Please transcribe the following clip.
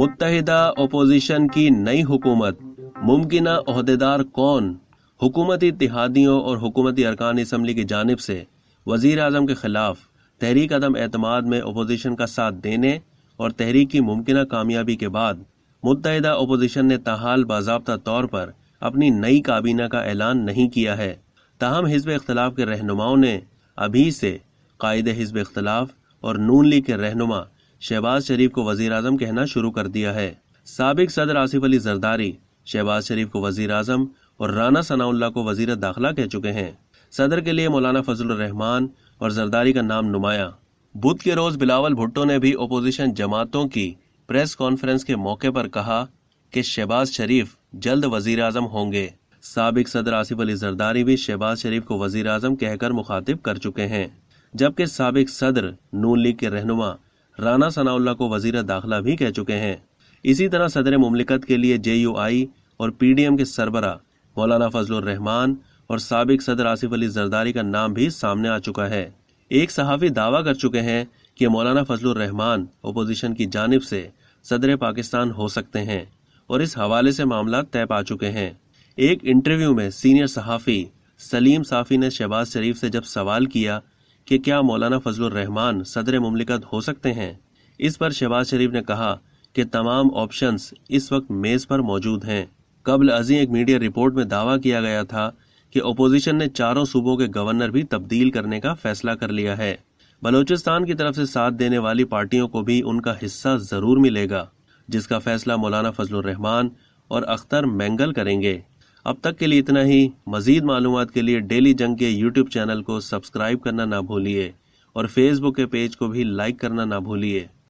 मुत्तहिदा opposition की नई हुकूमत, मुमकिना ओहदेदार कौन? हुकूमती इत्तेहादियों और हुकूमती अरकान असम्बली की जानिब से वजीर आज़म के खिलाफ तहरीक अदम एतमाद में अपोजिशन का साथ देने और तहरीक की मुमकिना कामयाबी के बाद मुत्तहिदा अपोजिशन ने ताहाल बाज़ाब्ता तौर पर अपनी नई काबीना का ऐलान नहीं किया है। ताहम हिज़्ब इख्तिलाफ के रहनुमाओं ने अभी से कायदे हिज़्ब इख्तिलाफ और नून लीग के रहनुमा शहबाज शरीफ को वजीर आज़म कहना शुरू कर दिया है। साबिक सदर आसिफ अली जरदारी शहबाज शरीफ को वजीर आज़म और राना सनाउल्लाह को वजीर दाखिला कह चुके हैं। सदर के लिए मौलाना फजलुर रहमान और जरदारी का नाम नुमाया। बुध के रोज बिलावल भुट्टो ने भी अपोजिशन जमातों की प्रेस कॉन्फ्रेंस के मौके पर कहा कि शहबाज शरीफ जल्द वजीर आज़म होंगे। साबिक सदर आसिफ अली जरदारी भी शहबाज शरीफ को वजीर आज़म कहकर मुखातिब कर चुके हैं, जबकि साबिक सदर नून लीग के रहनुमा राना सनाउल्लाह को वजीर दाखिला भी कह चुके हैं। इसी तरह सदर मुमलिकत के लिए JUI और PDM के सरबरा मौलाना फजलुर रहमान और साबिक सदर आसिफ अली जरदारी का नाम भी सामने आ चुका है। एक सहाफ़ी दावा कर चुके हैं कि मौलाना फजलुर रहमान अपोजिशन की जानिब से सदर पाकिस्तान हो सकते हैं और इस हवाले से मामला तय पा चुके हैं। एक इंटरव्यू में सीनियर सहाफ़ी सलीम साफ़ी ने शहबाज शरीफ से जब सवाल किया कि क्या मौलाना फजलुर रहमान सदर मुमलिकत हो सकते हैं, इस पर शहबाज शरीफ ने कहा कि तमाम ऑप्शंस इस वक्त मेज़ पर मौजूद हैं। कबल अज़ीं एक मीडिया रिपोर्ट में दावा किया गया था कि अपोजिशन ने चारों सूबों के गवर्नर भी तब्दील करने का फैसला कर लिया है। बलूचिस्तान की तरफ से साथ देने वाली पार्टियों को भी उनका हिस्सा जरूर मिलेगा, जिसका फैसला मौलाना फजलुर रहमान और अख्तर मेंगल करेंगे। अब तक के लिए इतना ही। मजीद मालूमात के लिए डेली जंग के YouTube चैनल को सब्सक्राइब करना ना भूलिए और फेसबुक के पेज को भी लाइक करना ना भूलिए।